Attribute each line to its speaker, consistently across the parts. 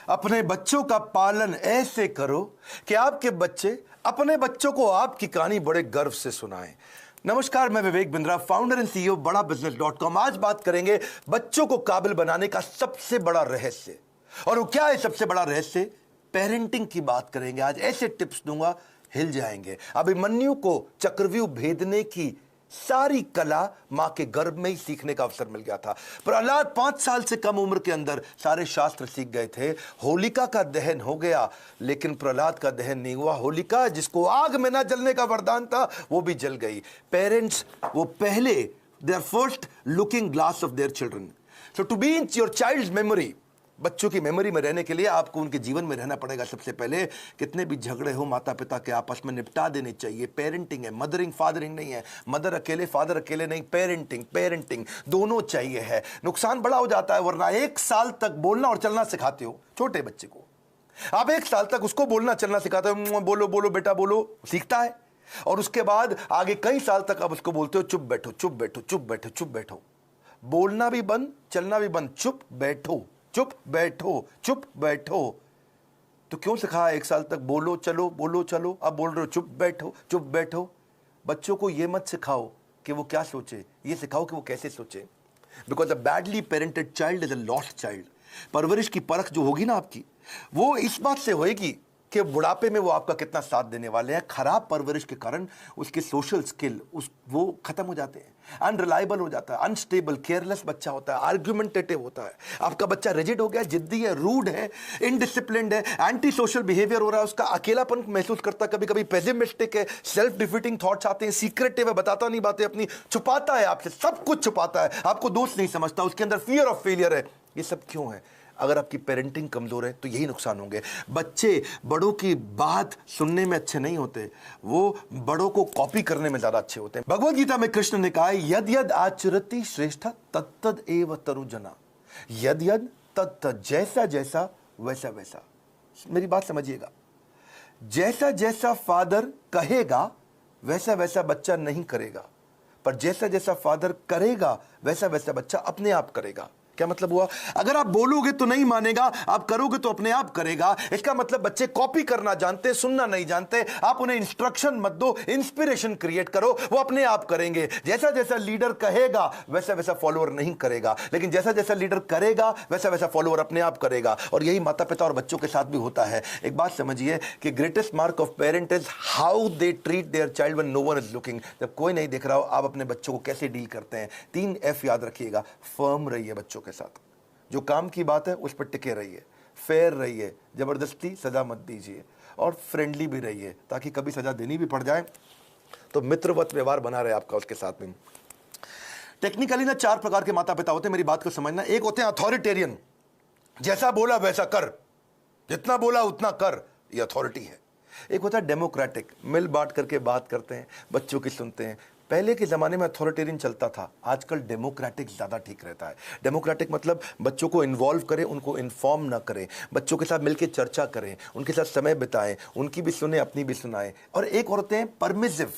Speaker 1: अपने बच्चों का पालन ऐसे करो कि आपके बच्चे अपने बच्चों को आपकी कहानी बड़े गर्व से सुनाएं। नमस्कार, मैं Vivek Bindra, founder and CEO बड़ा बिजनेस.com। आज बात करेंगे बच्चों को काबिल बनाने का सबसे बड़ा रहस्य। और वो क्या है सबसे बड़ा रहस्य? पेरेंटिंग की बात करेंगे। आज ऐसे टिप्स दूंगा, हिल जाएंगे। अभिमन्यु को चक्रव्यूह भेदने की सारी कला मां के गर्भ में ही सीखने का अवसर मिल गया था। प्रहलाद 5 साल से कम उम्र के अंदर सारे शास्त्र सीख गए थे। होलिका का दहन हो गया, लेकिन प्रहलाद का दहन नहीं हुआ। होलिका, जिसको आग में ना जलने का वरदान था, वो भी जल गई। पेरेंट्स, वो पहले, they are first looking glass of their children. So to be in your child's memory, बच्चों की मेमोरी में रहने के लिए आपको उनके जीवन में रहना पड़ेगा। सबसे पहले, कितने भी झगड़े हो माता पिता के आपस में निपटा देने चाहिए। पेरेंटिंग है, मदरिंग फादरिंग नहीं है। मदर अकेले, फादर अकेले नहीं, पेरेंटिंग दोनों चाहिए है। नुकसान बड़ा हो जाता है, वरना 1 साल तक बोलना और चलना सिखाते हो छोटे बच्चे को। आप 1 साल तक उसको बोलना चलना सिखाते हो, बोलो बोलो बेटा बोलो, सीखता है। और उसके बाद आगे कई साल तक आप उसको बोलते हो चुप बैठो चुप बैठो चुप बैठो चुप बैठो। बोलना भी बंद, चलना भी बंद, चुप बैठो चुप बैठो चुप बैठो। तो क्यों सिखाया 1 साल तक बोलो चलो, अब बोल रहे हो चुप बैठो। बच्चों को यह मत सिखाओ कि वो क्या सोचे, ये सिखाओ कि वो कैसे सोचे। Because a badly parented child is a lost child. परवरिश की परख जो होगी ना आपकी, वो इस बात से होगी कि बुढ़ापे में वो आपका कितना साथ देने वाले हैं। खराब परवरिश के कारण उसके सोशल स्किल वो खत्म हो जाते हैं, अनरिलायबल हो जाता है, अनस्टेबल, केयरलेस बच्चा होता है, आर्ग्यूमेंटेटिव होता है। आपका बच्चा रिजिड हो गया, जिद्दी है, रूड है, इनडिसिप्लिन्ड है, एंटी सोशल बिहेवियर हो रहा है, उसका अकेलापन महसूस करता है, कभी कभी पेसिमिस्टिक है, सेल्फ डिफीटिंग थॉट्स आते हैं, सीक्रेटिव है, बताता नहीं बातें अपनी, छुपाता है आपसे, सब कुछ छुपाता है, आपको दोस्त नहीं समझता, उसके अंदर फियर ऑफ फेलियर है। ये सब क्यों है? अगर आपकी पेरेंटिंग कमजोर है तो यही नुकसान होंगे। बच्चे बड़ों की बात सुनने में अच्छे नहीं होते, वो बड़ों को कॉपी करने में ज्यादा अच्छे होते हैं। भगवद गीता में कृष्ण ने कहा है, यद यद आचरति श्रेष्ठ तत्तद एव तरुजना। यद यद तत्तद, जैसा जैसा वैसा वैसा। मेरी बात समझिएगा, जैसा जैसा फादर कहेगा वैसा वैसा बच्चा नहीं करेगा, पर जैसा जैसा फादर करेगा वैसा वैसा बच्चा अपने आप करेगा। क्या मतलब हुआ? अगर आप बोलोगे तो नहीं मानेगा, आप करोगे तो अपने आप करेगा। इसका मतलब बच्चे कॉपी करना जानते, सुनना नहीं जानते। आप उन्हें इंस्ट्रक्शन मत दो, इंस्पिरेशन क्रिएट करो, वो अपने आप करेंगे। जैसा जैसा लीडर कहेगा वैसा वैसा फॉलोअर नहीं करेगा, लेकिन जैसा जैसा लीडर करेगा वैसा वैसा फॉलोअर अपने आप करेगा। और यही माता पिता और बच्चों के साथ भी होता है। एक बात समझिए कि greatest mark of parent is how they treat their child when no one is looking. जब कोई नहीं देख रहा हो, आप अपने बच्चों को कैसे डील करते हैं। 3 F याद रखिएगा। फर्म रहिए बच्चों के साथ, जो काम की बात है उस पर टिके रहिए। फेयर रहिए, जबरदस्ती सजा मत दीजिए। और फ्रेंडली भी रहिए, ताकि कभी सजा देनी भी पड़ जाए तो मित्रवत व्यवहार बना रहे आपका उसके साथ में। टेक्निकली ना 4 प्रकार के माता पिता होते हैं, मेरी बात को समझना। एक होते हैं अथॉरिटेरियन, जैसा बोला वैसा कर, जितना बोला उतना कर, ये अथॉरिटी है। एक होता है डेमोक्रेटिक, मिल बांट करके बात करते हैं, बच्चों की सुनते हैं। पहले के ज़माने में अथॉरिटेरियन चलता था, आजकल डेमोक्रेटिक ज़्यादा ठीक रहता है। डेमोक्रेटिक मतलब बच्चों को इन्वॉल्व करें, उनको इन्फॉर्म ना करें, बच्चों के साथ मिलकर चर्चा करें, उनके साथ समय बिताएं, उनकी भी सुने, अपनी भी सुनाएं। और एक होते हैं परमिसिव,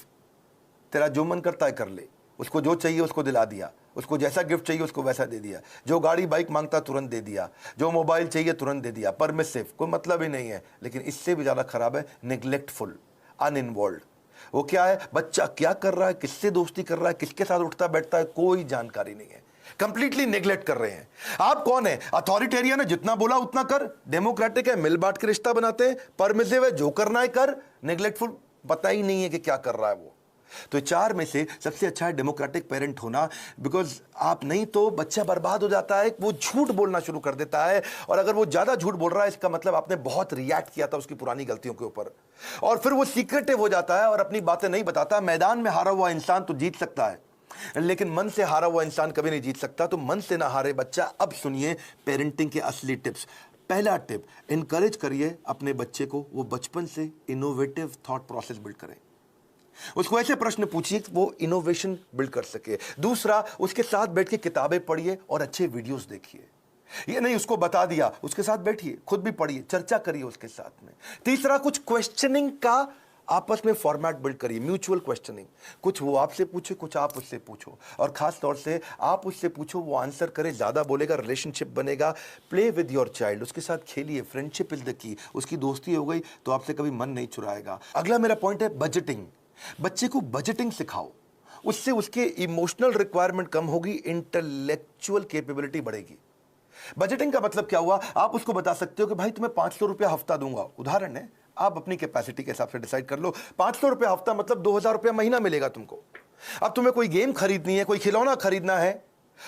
Speaker 1: तेरा जो मन करता है कर ले, उसको जो चाहिए उसको दिला दिया, उसको जैसा गिफ्ट चाहिए उसको वैसा दे दिया, जो गाड़ी बाइक मांगता तुरंत दे दिया, जो मोबाइल चाहिए तुरंत दे दिया। परमिसिव, कोई मतलब ही नहीं है। लेकिन इससे भी ज़्यादा खराब है नेग्लेक्टफुल, अनइन्वॉल्व। वो क्या है? बच्चा क्या कर रहा है, किससे दोस्ती कर रहा है, किसके साथ उठता बैठता है, कोई जानकारी नहीं है। कंप्लीटली नेग्लेक्ट कर रहे हैं। आप कौन है? अथॉरिटेरियन है, जितना बोला उतना कर। डेमोक्रेटिक है, मिल बांट के रिश्ता बनाते हैं। परमिसिव है, जो करना है कर। नेग्लेक्टफुल, पता ही नहीं है कि क्या कर रहा है वो। तो 4 में से सबसे अच्छा है डेमोक्रेटिक पेरेंट होना। बिकॉज आप नहीं तो बच्चा बर्बाद हो जाता है, वो झूठ बोलना शुरू कर देता है। और अगर वो ज्यादा झूठ बोल रहा है, इसका मतलब आपने बहुत रिएक्ट किया था उसकी पुरानी गलतियों के ऊपर, और फिर वो सीक्रेटिव हो जाता है और अपनी बातें नहीं बताता। मैदान में हारा हुआ इंसान तो जीत सकता है, लेकिन मन से हारा हुआ इंसान कभी नहीं जीत सकता। तो मन से ना हारे बच्चा। अब सुनिए पेरेंटिंग के असली टिप्स। पहला टिप, इनकरेज करिए अपने बच्चे को, वो बचपन से इनोवेटिव थॉट प्रोसेस बिल्ड करें। उसको ऐसे प्रश्न पूछिए कि वो इनोवेशन बिल्ड कर सके। दूसरा, उसके साथ बैठ के किताबें पढ़िए और अच्छे वीडियोस देखिए। ये नहीं उसको बता दिया, उसके साथ बैठिए, खुद भी पढ़िए, चर्चा करिए उसके साथ में। तीसरा, कुछ क्वेश्चनिंग का आपस में फॉर्मेट बिल्ड करिए, म्यूचुअल क्वेश्चनिंग, कुछ वो आपसे पूछे, कुछ आप उससे पूछो, और खास तौर से आप उससे पूछो, वो आंसर करे, ज़्यादा बोलेगा, रिलेशनशिप बनेगा। प्ले विद योर चाइल्ड, उसके साथ खेलिए, फ्रेंडशिप इज द की। उसकी दोस्ती हो गई तो आपसे कभी मन नहीं चुराएगा। अगला मेरा पॉइंट है बजटिंग। बच्चे को बजटिंग सिखाओ, उससे उसके इमोशनल रिक्वायरमेंट कम होगी, इंटेलेक्चुअल कैपेबिलिटी बढ़ेगी। बजटिंग का मतलब क्या हुआ, आप उसको बता सकते हो कि भाई तुम्हें 500 रुपया हफ्ता दूंगा, उदाहरण है, आप अपनी कैपेसिटी के हिसाब से डिसाइड कर लो। 500 रुपया हफ्ता मतलब 2000 रुपया महीना मिलेगा तुमको। अब तुम्हें कोई गेम खरीदनी है, कोई खिलौना खरीदना है,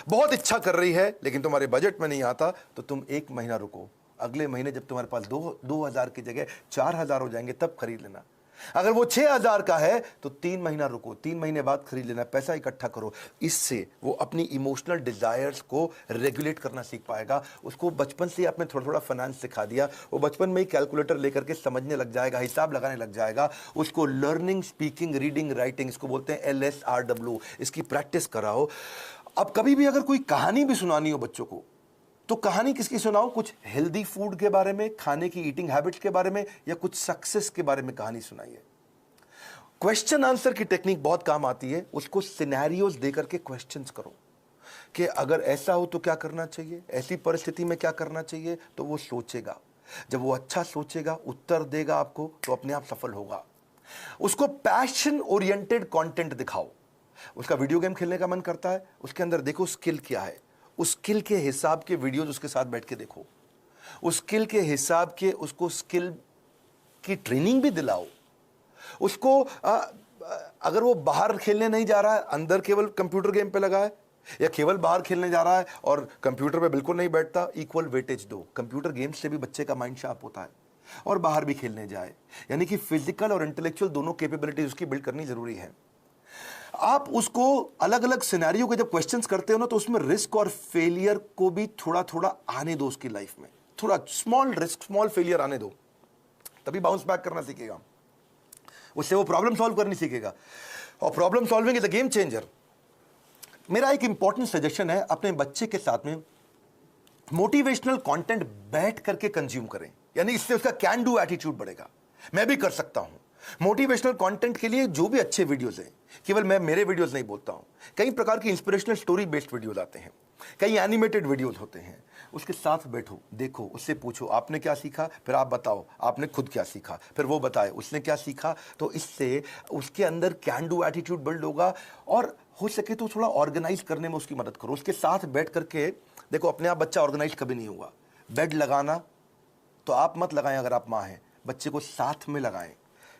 Speaker 1: बहुत इच्छा कर रही है, लेकिन तुम्हारे बजट में नहीं आता, तो तुम एक महीना रुको, अगले महीने जब तुम्हारे पास 2000 की जगह 4000 हो जाएंगे तब खरीद लेना। अगर वो 6000 का है तो 3 महीना रुको, 3 महीने बाद खरीद लेना, पैसा इकट्ठा करो। इससे वो अपनी इमोशनल डिजायर्स को रेगुलेट करना सीख पाएगा। उसको बचपन से आपने थोड़ा थोड़ा फाइनेंस सिखा दिया, वो बचपन में ही कैलकुलेटर लेकर के समझने लग जाएगा, हिसाब लगाने लग जाएगा। उसको लर्निंग, स्पीकिंग, रीडिंग, राइटिंग, इसको बोलते हैं LSRW, इसकी प्रैक्टिस कराओ। अब कभी भी अगर कोई कहानी भी सुनानी हो बच्चों को, तो कहानी किसकी सुनाओ, कुछ हेल्दी फूड के बारे में, खाने की ईटिंग हैबिट्स के बारे में, या कुछ सक्सेस के बारे में कहानी सुनाइए। क्वेश्चन आंसर की टेक्निक बहुत काम आती है। उसको सिनेरियोज देकर के क्वेश्चंस करो कि अगर ऐसा हो तो क्या करना चाहिए, ऐसी परिस्थिति में क्या करना चाहिए, तो वो सोचेगा। जब वो अच्छा सोचेगा, उत्तर देगा आपको, तो अपने आप सफल होगा। उसको पैशन ओरिएंटेड कंटेंट दिखाओ। उसका वीडियो गेम खेलने का मन करता है, उसके अंदर देखो स्किल क्या है, उस स्किल के हिसाब के वीडियोस उसके साथ बैठ के देखो, उस स्किल के हिसाब के उसको स्किल की ट्रेनिंग भी दिलाओ। उसको अगर वो बाहर खेलने नहीं जा रहा है, अंदर केवल कंप्यूटर गेम पे लगा है, या केवल बाहर खेलने जा रहा है और कंप्यूटर पे बिल्कुल नहीं बैठता, इक्वल वेटेज दो। कंप्यूटर गेम्स से भी बच्चे का माइंड शार्प होता है, और बाहर भी खेलने जाए। यानी कि फिजिकल और इंटेलेक्चुअल दोनों कैपेबिलिटीज उसकी बिल्ड करनी जरूरी है। आप उसको अलग अलग सिनेरियो के जब क्वेश्चंस करते हो ना, तो उसमें रिस्क और फेलियर को भी थोड़ा थोड़ा आने दो उसकी लाइफ में। थोड़ा स्मॉल रिस्क, स्मॉल फेलियर आने दो, तभी बाउंस बैक करना सीखेगा। उससे वो प्रॉब्लम सॉल्व करनी सीखेगा, और problem solving is a game changer. मेरा एक इंपॉर्टेंट सजेशन है, अपने बच्चे के साथ में मोटिवेशनल कंटेंट बैठ करके कंज्यूम करें, यानी इससे उसका कैन डू एटीट्यूड बढ़ेगा। मैं भी कर सकता हूं। मोटिवेशनल कंटेंट के लिए जो भी अच्छे वीडियोस हैं, केवल मैं मेरे वीडियोस नहीं बोलता हूं, कई प्रकार की इंस्पिरेशनल स्टोरी बेस्ड वीडियोस आते हैं, कई एनिमेटेड वीडियोस होते हैं। उसके साथ बैठो, देखो, उससे पूछो आपने क्या सीखा, फिर आप बताओ आपने खुद क्या सीखा, फिर वो बताए उसने क्या सीखा। तो इससे उसके अंदर कैन डू एटीट्यूड बिल्ड होगा, और हो सके तो थोड़ा ऑर्गेनाइज करने में उसकी मदद करो। उसके साथ बैठ करके देखो, अपने आप बच्चा ऑर्गेनाइज कभी नहीं होगा। बेड लगाना तो आप मत लगाएं, अगर आप माँ हैं, बच्चे को साथ में लगाएं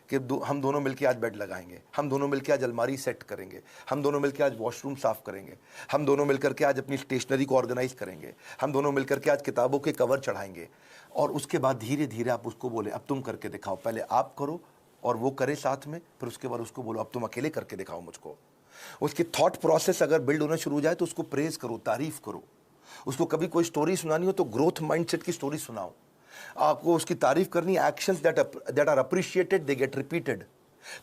Speaker 1: कि हम दोनों मिलके आज बेड लगाएंगे, हम दोनों मिलके आज अलमारी सेट करेंगे, हम दोनों मिलके आज वॉशरूम साफ करेंगे, हम दोनों मिलकर के आज अपनी स्टेशनरी को ऑर्गेनाइज करेंगे, हम दोनों मिलकर के आज किताबों के कवर चढ़ाएंगे। और उसके बाद धीरे धीरे आप उसको बोले अब तुम करके दिखाओ, पहले आप करो और वो करे साथ में, फिर उसके बाद उसको बोलो अब तुम अकेले करके दिखाओ मुझको। उसकी थॉट प्रोसेस अगर बिल्ड होना शुरू हो जाए तो उसको प्रेज करो, तारीफ करो। उसको कभी कोई स्टोरी सुनानी हो तो ग्रोथ माइंडसेट की स्टोरी सुनाओ। आपको उसकी तारीफ करनी, actions that are appreciated they get repeated.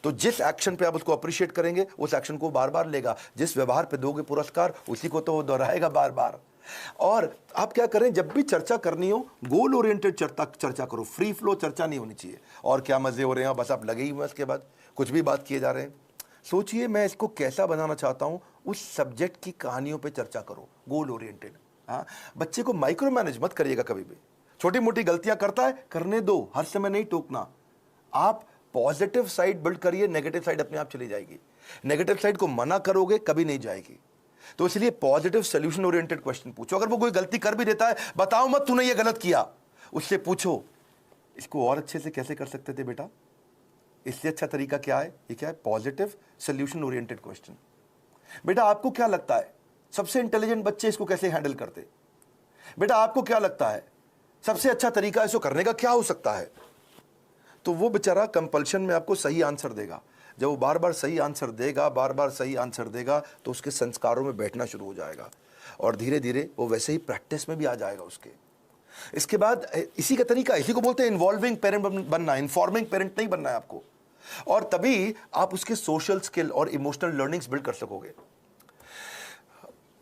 Speaker 1: तो जिस एक्शन पे आप उसको अप्रिशिएट करेंगे, उस एक्शन को बार बार लेगा। जिस व्यवहार पे दोगे पुरस्कार, उसी को तो वो दोहराएगा बार बार। और आप क्या करें, जब भी चर्चा करनी हो, गोल ओरिएंटेड चर्चा करो, फ्री फ्लो चर्चा नहीं होनी चाहिए। और क्या मजे हो रहे हैं, बस आप लगे ही हुए, इसके बाद कुछ भी बात किए जा रहे हैं। सोचिए मैं इसको कैसा बनाना चाहता हूं, उस सब्जेक्ट की कहानियों पे चर्चा करो, गोल ओरिएंटेड। हाँ, बच्चे को माइक्रो मैनेज मत करिएगा कभी भी। छोटी मोटी गलतियां करता है, करने दो, हर समय नहीं टोकना। आप पॉजिटिव साइड बिल्ड करिए, नेगेटिव साइड अपने आप चली जाएगी। नेगेटिव साइड को मना करोगे कभी नहीं जाएगी। तो इसलिए पॉजिटिव सोल्यूशन ओरिएंटेड क्वेश्चन पूछो। अगर वो कोई गलती कर भी देता है, बताओ मत तूने ये गलत किया, उससे पूछो इसको और अच्छे से कैसे कर सकते थे बेटा, इससे अच्छा तरीका क्या है, ये क्या है, पॉजिटिव सोल्यूशन ओरिएंटेड क्वेश्चन। बेटा आपको क्या लगता है सबसे इंटेलिजेंट बच्चे इसको कैसे हैंडल करते, बेटा आपको क्या लगता है सबसे अच्छा तरीका इसको करने का क्या हो सकता है। तो वो बेचारा कंपल्शन में आपको सही आंसर देगा। जब वो बार बार सही आंसर देगा, बार बार सही आंसर देगा, तो उसके संस्कारों में बैठना शुरू हो जाएगा, और धीरे धीरे वो वैसे ही प्रैक्टिस में भी आ जाएगा उसके। इसके बाद इसी का तरीका, इसी को बोलते हैं इन्वॉल्विंग पेरेंट बनना, इन्फॉर्मिंग पेरेंट नहीं बनना है आपको। और तभी आप उसके सोशल स्किल और इमोशनल लर्निंग्स बिल्ड कर सकोगे।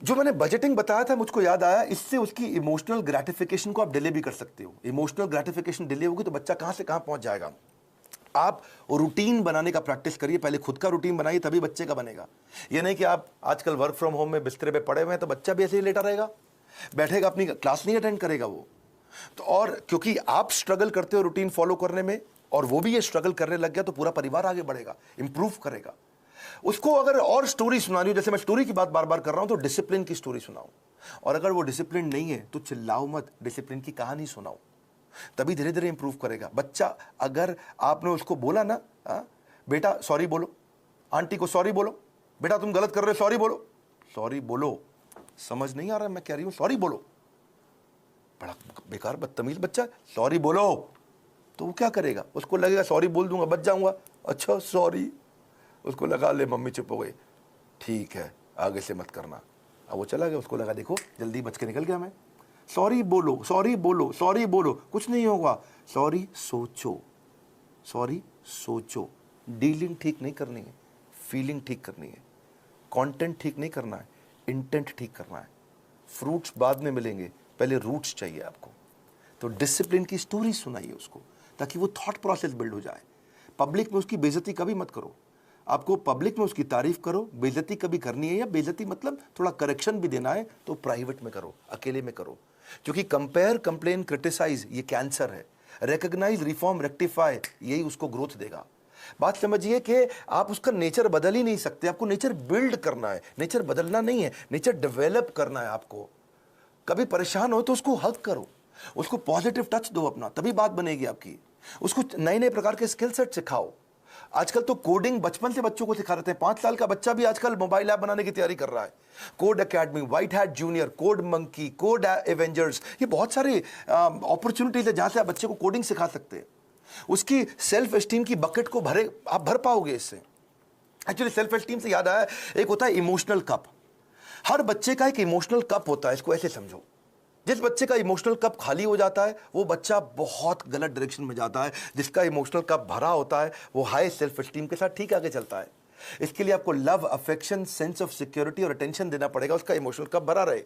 Speaker 1: जो मैंने बजटिंग बताया था, मुझको याद आया, इससे उसकी इमोशनल ग्रेटिफिकेशन को आप डिले भी कर सकते हो। इमोशनल ग्रेटिफिकेशन डिले होगी तो बच्चा कहां से कहां पहुंच जाएगा। आप रूटीन बनाने का प्रैक्टिस करिए, पहले खुद का रूटीन बनाइए, तभी बच्चे का बनेगा। ये नहीं कि आप आजकल वर्क फ्रॉम होम में बिस्तरे पे पड़े हुए हैं तो बच्चा भी ऐसे ही लेटा रहेगा, बैठेगा, अपनी क्लास नहीं अटेंड करेगा वो। तो और क्योंकि आप स्ट्रगल करते हो रूटीन फॉलो करने में और वो भी ये स्ट्रगल करने लग गया, तो पूरा परिवार आगे बढ़ेगा, इंप्रूव करेगा। उसको अगर और स्टोरी सुनानी हो, जैसे मैं स्टोरी की बात बार बार कर रहा हूं, तो डिसिप्लिन की स्टोरी सुनाओ। और अगर वो डिसिप्लिन नहीं है तो चिल्लाओ मत, डिसिप्लिन की कहानी सुनाओ, तभी धीरे धीरे इंप्रूव करेगा बच्चा। अगर आपने उसको बोला ना, बेटा सॉरी बोलो, आंटी को सॉरी बोलो, बेटा तुम गलत कर रहे हो, सॉरी बोलो, सॉरी बोलो, समझ नहीं आ रहा मैं कह रही हूं सॉरी बोलो, बड़ा बेकार बदतमीज बच्चा, सॉरी बोलो। तो वो क्या करेगा, उसको लगेगा सॉरी बोल दूंगा बच जाऊंगा, अच्छा सॉरी, उसको लगा ले मम्मी चुप हो गई, ठीक है आगे से मत करना। अब वो चला गया, उसको लगा देखो जल्दी बच के निकल गया मैं, सॉरी बोलो सॉरी बोलो सॉरी बोलो, कुछ नहीं होगा, सॉरी सोचो, सॉरी सोचो। डीलिंग ठीक नहीं करनी है, फीलिंग ठीक करनी है, कंटेंट ठीक नहीं करना है, इंटेंट ठीक करना है। फ्रूट्स बाद में मिलेंगे, पहले रूट्स चाहिए आपको। तो डिसिप्लिन की स्टोरी सुनाइए उसको, ताकि वो थॉट प्रोसेस बिल्ड हो जाए। पब्लिक में उसकी बेइज्जती कभी मत करो, आपको पब्लिक में उसकी तारीफ करो, बेइज्जती कभी करनी है, या बेइज्जती मतलब थोड़ा करेक्शन भी देना है तो प्राइवेट में करो, अकेले में करो। क्योंकि कंपेयर, कंप्लेन, क्रिटिसाइज ये कैंसर है, रिकॉग्नाइज, रिफॉर्म, रेक्टिफाई यही उसको ग्रोथ देगा। बात समझिए कि आप उसका नेचर बदल ही नहीं सकते, आपको नेचर बिल्ड करना है, नेचर बदलना नहीं है, नेचर डेवलप करना है आपको। कभी परेशान हो तो उसको हग करो, उसको पॉजिटिव टच दो अपना, तभी बात बनेगी आपकी। उसको नए नए प्रकार के स्किल सेट सिखाओ। आजकल तो कोडिंग बचपन से बच्चों को सिखा रहे हैं, 5 साल का बच्चा भी आजकल मोबाइल ऐप बनाने की तैयारी कर रहा है। Code academy, white hat junior, code monkey, code Avengers, ये बहुत सारी अपॉर्चुनिटीज है जहां से आप बच्चे को कोडिंग सिखा सकते हैं। उसकी सेल्फ एस्टीम की बकेट को आप भर पाओगे इससे। एक्चुअली सेल्फ एस्टीम से याद आया, एक होता है इमोशनल कप। हर बच्चे का एक इमोशनल कप होता है, इसको ऐसे समझो। जिस बच्चे का इमोशनल कप खाली हो जाता है वो बच्चा बहुत गलत डायरेक्शन में जाता है, जिसका इमोशनल कप भरा होता है वो हाई सेल्फ एस्टीम के साथ ठीक आगे चलता है। इसके लिए आपको love, affection, sense of security और अटेंशन देना पड़ेगा, उसका इमोशनल कप भरा रहे।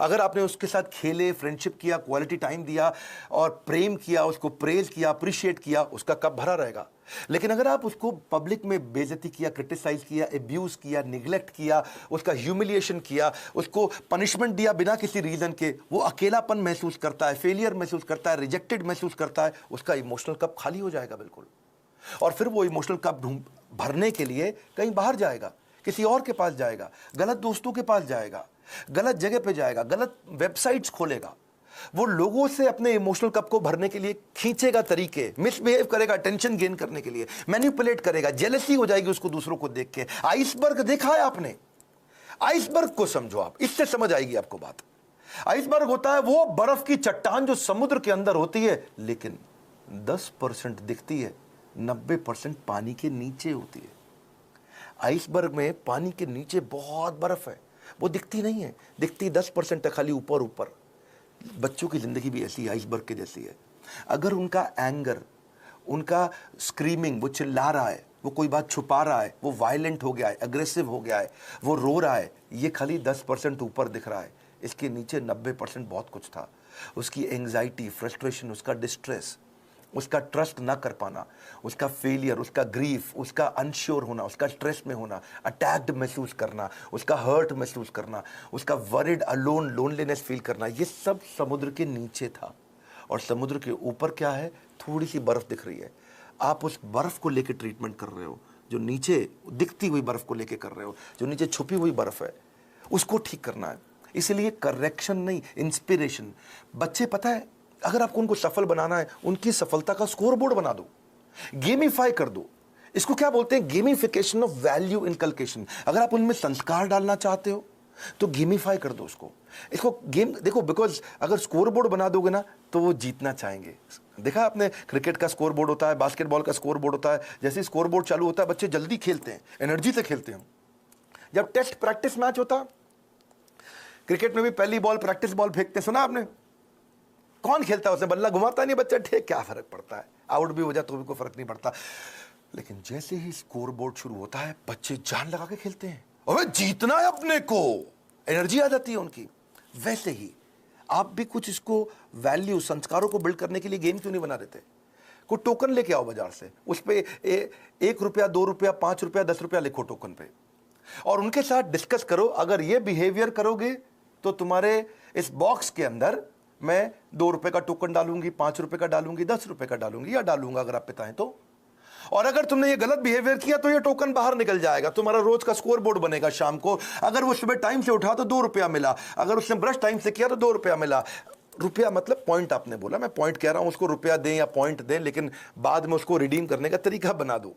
Speaker 1: अगर आपने उसके साथ खेले, फ्रेंडशिप किया, क्वालिटी टाइम दिया और प्रेम किया, उसको प्रेज किया, अप्रिशिएट किया, उसका कप भरा रहेगा। लेकिन अगर आप उसको पब्लिक में बेइज्जती किया, क्रिटिसाइज किया, एब्यूज किया, निगलेक्ट किया, उसका ह्यूमिलिएशन किया, उसको पनिशमेंट दिया बिना किसी रीजन के, वो अकेलापन महसूस करता है, फेलियर महसूस करता है, रिजेक्टेड महसूस करता है, उसका इमोशनल कप खाली हो जाएगा बिल्कुल। और फिर वो इमोशनल कप भरने के लिए कहीं बाहर जाएगा, किसी और के पास जाएगा, गलत दोस्तों के पास जाएगा, गलत जगह पे जाएगा, गलत वेबसाइट्स खोलेगा, वो लोगों से अपने इमोशनल कप को भरने के लिए खींचेगा तरीके, मिसबिहेव करेगा अटेंशन गेन करने के लिए, मैनिपुलेट करेगा, जेलसी हो जाएगी उसको दूसरों को देख के। आइसबर्ग देखा है आपने? आइसबर्ग को समझो आप, इससे समझ आएगी आपको बात। आइसबर्ग होता है वो बर्फ की चट्टान जो समुद्र के अंदर होती है, लेकिन 10% दिखती है, 90% पानी के नीचे होती है। आइसबर्ग में पानी के नीचे बहुत बर्फ है, वो दिखती नहीं है, दिखती 10% है, खाली ऊपर ऊपर। बच्चों की जिंदगी भी ऐसी आइसबर्ग के जैसी है। अगर उनका एंगर, उनका स्क्रीमिंग, वो चिल्ला रहा है, वो कोई बात छुपा रहा है, वो वायलेंट हो गया है, अग्रेसिव हो गया है, वो रो रहा है, ये खाली 10% ऊपर दिख रहा है, इसके नीचे 90% बहुत कुछ था। उसकी एंग्जाइटी, फ्रस्ट्रेशन, उसका डिस्ट्रेस, उसका ट्रस्ट ना कर पाना, उसका फेलियर, उसका ग्रीफ, उसका अनश्योर होना, उसका स्ट्रेस में होना, अटैक्ड महसूस करना, उसका हर्ट महसूस करना, उसका वरिड, अलोन, लोनलीनेस फील करना, ये सब समुद्र के नीचे था। और समुद्र के ऊपर क्या है? थोड़ी सी बर्फ दिख रही है। आप उस बर्फ को लेकर ट्रीटमेंट कर रहे हो, जो नीचे दिखती हुई बर्फ को लेकर कर रहे हो, जो नीचे छुपी हुई बर्फ है, उसको ठीक करना है। इसलिए करेक्शन नहीं, इंस्पिरेशन। बच्चे, पता है, अगर आपको उनको सफल बनाना है, उनकी सफलता का स्कोर बोर्ड बना दो, गेमिफाई कर दो। इसको क्या बोलते हैं? Gamification of value inculcation. अगर आप उनमें संस्कार डालना चाहते हो तो गेमिफाई कर दो उसको। इसको गेम देखो, बिकॉज अगर स्कोर बोर्ड बना दोगे ना तो वो जीतना चाहेंगे। देखा आपने, क्रिकेट का स्कोर बोर्ड होता है, बास्केटबॉल का स्कोर बोर्ड होता है। जैसे स्कोर बोर्ड चालू होता है, बच्चे जल्दी खेलते हैं, एनर्जी से खेलते हैं। जब टेस्ट प्रैक्टिस मैच होता, क्रिकेट में भी पहली बॉल प्रैक्टिस बॉल फेंकते, सुना आपने? कौन खेलता है? उसने बल्ला घुमाता नहीं बच्चा, ठीक, क्या फर्क पड़ता है, आउट भी हो जाए तो भी कोई फर्क नहीं पड़ता। लेकिन जैसे ही स्कोर बोर्ड शुरू होता है, बच्चे जान लगा के खेलते हैं, अबे जीतना है अपने को, एनर्जी आ जाती है उनकी। वैसे ही आप भी कुछ इसको वैल्यू, संस्कारों को बिल्ड करने के लिए गेम क्यों नहीं बना देते? कोई टोकन लेके आओ बाजार से, उस पर 1 रुपया, 2 रुपया, 5 रुपया, 10 रुपया लिखो टोकन पे, और उनके साथ डिस्कस करो। अगर ये बिहेवियर करोगे तो तुम्हारे इस बॉक्स के अंदर मैं 2 रुपए का टोकन डालूंगी, 5 रुपए का डालूंगी, 10 रुपए का डालूंगी, या डालूंगा अगर आप पिता हैं तो। और अगर तुमने ये गलत बिहेवियर किया तो ये टोकन बाहर निकल जाएगा, तुम्हारा रोज का स्कोर बोर्ड बनेगा शाम को। अगर वो सुबह टाइम से उठा तो 2 रुपया मिला, अगर उसने ब्रश टाइम से किया तो 2 रुपया मिला। रुपया मतलब पॉइंट, आपने बोला, मैं पॉइंट कह रहा हूं, उसको रुपया दें या पॉइंट दें, लेकिन बाद में उसको रिडीम करने का तरीका बना दो,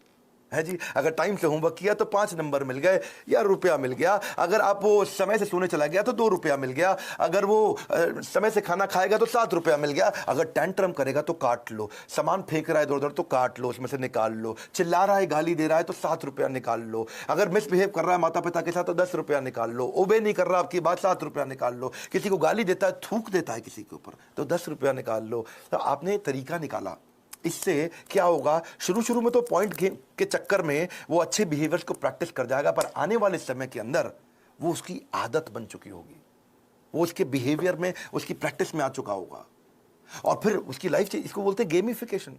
Speaker 1: है जी। अगर टाइम से होमवर्क किया तो 5 नंबर मिल गए या रुपया मिल गया। अगर आप वो समय से सोने चला गया तो 2 रुपया मिल गया। अगर वो समय से खाना खाएगा तो 7 रुपया मिल गया। अगर टेंट्रम करेगा तो काट लो, सामान फेंक रहा है इधर उधर तो काट लो, उसमें से निकाल लो, चिल्ला रहा है, गाली दे रहा है तो 7 रुपया निकाल लो। अगर मिसबिहेव कर रहा है माता पिता के साथ तो 10 रुपया निकाल लो। ओबे नहीं कर रहा आपकी बात, 7 रुपया निकाल लो। किसी को गाली देता है, थूक देता है किसी के ऊपर, तो 10 रुपया निकाल लो। तो आपने तरीका निकाला। इससे क्या होगा, शुरू शुरू में तो पॉइंट गेम के चक्कर में वो अच्छे बिहेवियर्स को प्रैक्टिस कर जाएगा, पर आने वाले समय के अंदर वो उसकी आदत बन चुकी होगी, वो उसके बिहेवियर में, उसकी प्रैक्टिस में आ चुका होगा, और फिर उसकी लाइफ, इसको बोलते हैं गेमिफिकेशन।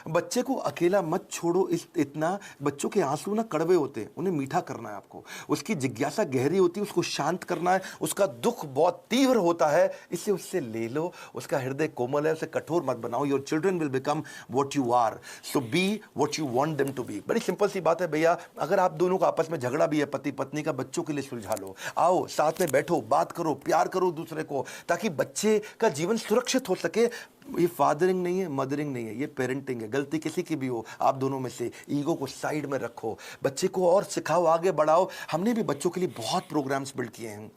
Speaker 1: बच्चे को अकेला मत छोड़ो, इतना बच्चों के आंसू ना कड़वे होते हैं, उन्हें मीठा करना है आपको। उसकी जिज्ञासा गहरी होती है, उसको शांत करना है। उसका दुख बहुत तीव्र होता है, इससे उससे ले लो। उसका हृदय कोमल है, उसे कठोर मत बनाओ। Your children will become what you are, so be what you want them to be. बड़ी सिंपल सी बात है भैया। अगर आप दोनों का आपस में झगड़ा भी है, पति पत्नी का, बच्चों के लिए सुलझा लो। आओ साथ में बैठो, बात करो, प्यार करो दूसरे को, ताकि बच्चे का जीवन सुरक्षित हो सके। ये फादरिंग नहीं है, मदरिंग नहीं है, ये पेरेंटिंग है। गलती किसी की भी हो, आप दोनों में से ईगो को साइड में रखो, बच्चे को और सिखाओ, आगे बढ़ाओ। हमने भी बच्चों के लिए बहुत प्रोग्राम्स बिल्ड किए हैं।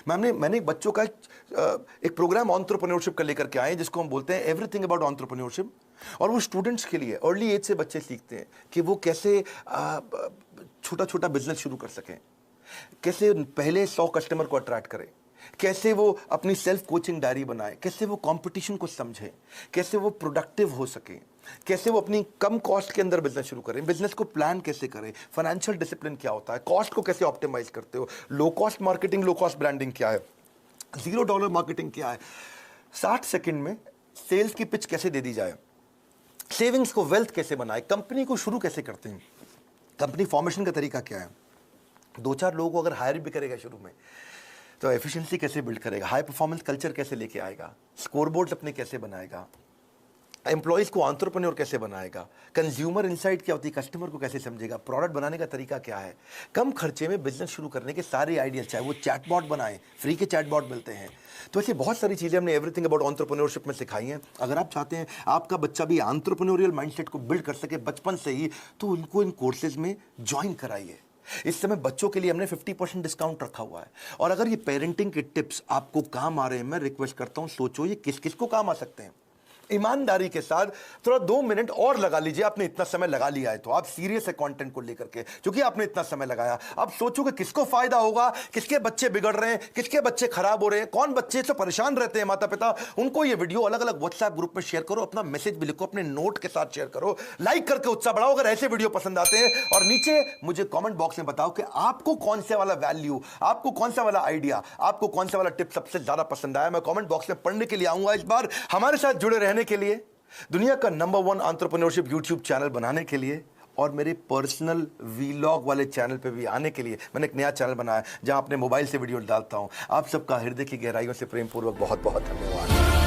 Speaker 1: मैंने बच्चों का एक प्रोग्राम एंटरप्रेन्योरशिप का लेकर के आए, जिसको हम बोलते हैं एवरीथिंग अबाउट एंटरप्रेन्योरशिप। और वो स्टूडेंट्स के लिए, अर्ली एज से बच्चे सीखते हैं कि वो कैसे छोटा छोटा बिजनेस शुरू कर सकें, कैसे पहले 100 कस्टमर को अट्रैक्ट करें, कैसे वो अपनी सेल्फ कोचिंग डायरी बनाए, कैसे वो कंपटीशन को समझे, कैसे वो प्रोडक्टिव हो सके, कैसे वो अपनी कम कॉस्ट के अंदर बिजनेस शुरू करें, बिजनेस को प्लान कैसे करें, फाइनेंशियल डिसिप्लिन क्या होता है, कॉस्ट को कैसे ऑप्टिमाइज करते हो, low cost marketing, low cost branding क्या है, $0 मार्केटिंग क्या है, 60 सेकंड में सेल्स की पिच कैसे दे दी जाए, सेविंग्स को वेल्थ कैसे बनाए, कंपनी को शुरू कैसे करते हैं, कंपनी फॉर्मेशन का तरीका क्या है, 2-4 लोगों को अगर हायर भी करेगा शुरू में तो एफिशिएंसी कैसे बिल्ड करेगा, हाई परफॉर्मेंस कल्चर कैसे लेके आएगा, स्कोरबोर्ड अपने कैसे बनाएगा, एम्प्लॉइज को एंटरप्रेन्योर कैसे बनाएगा, कंज्यूमर इनसाइट क्या होती है, कस्टमर को कैसे समझेगा, प्रोडक्ट बनाने का तरीका क्या है, कम खर्चे में बिजनेस शुरू करने के सारे आइडियाज, चाहे वो चैटबॉट बनाएं, फ्री के चैटबॉट मिलते हैं। तो ऐसी बहुत सारी चीज़ें हमने एवरीथिंग अबाउट एंटरप्रेन्योरशिप में सिखाई हैं। अगर आप चाहते हैं आपका बच्चा भी एंटरप्रेन्योरियल माइंडसेट को बिल्ड कर सके बचपन से ही, तो उनको इन कोर्सेज में ज्वाइन कराइए। इस समय बच्चों के लिए हमने 50% डिस्काउंट रखा हुआ है। और अगर ये पेरेंटिंग के टिप्स आपको काम आ रहे हैं, मैं रिक्वेस्ट करता हूं, सोचो ये किस किस को काम आ सकते हैं। ईमानदारी के साथ थोड़ा 2 मिनट और लगा लीजिए। आपने इतना समय लगा लिया है तो आप सीरियस है कंटेंट को लेकर के, क्योंकि आपने इतना समय लगाया। अब सोचो कि किसको फायदा होगा, किसके बच्चे बिगड़ रहे हैं, किसके बच्चे खराब हो रहे हैं, कौन बच्चे से परेशान रहते हैं माता पिता, उनको ये वीडियो अलग अलग व्हाट्सएप ग्रुप में शेयर करो, अपना मैसेज भी लिखो, अपने नोट के साथ शेयर करो, लाइक करके उत्साह बढ़ाओ अगर ऐसे वीडियो पसंद आते हैं। और नीचे मुझे कॉमेंट बॉक्स में बताओ कि आपको कौन से वाला वैल्यू, आपको कौन सा वाला आइडिया, आपको कौन सा वाला टिप सबसे ज्यादा पसंद आया। मैं कॉमेंट बॉक्स में पढ़ने के लिए आऊंगा। इस बार हमारे साथ जुड़े रहने के लिए, दुनिया का नंबर 1 एंटरप्रेन्योरशिप यूट्यूब चैनल बनाने के लिए और मेरे पर्सनल वीलॉग वाले चैनल पे भी आने के लिए मैंने एक नया चैनल बनाया जहां अपने मोबाइल से वीडियो डालता हूं। आप सबका हृदय की गहराइयों से प्रेम पूर्वक बहुत बहुत धन्यवाद।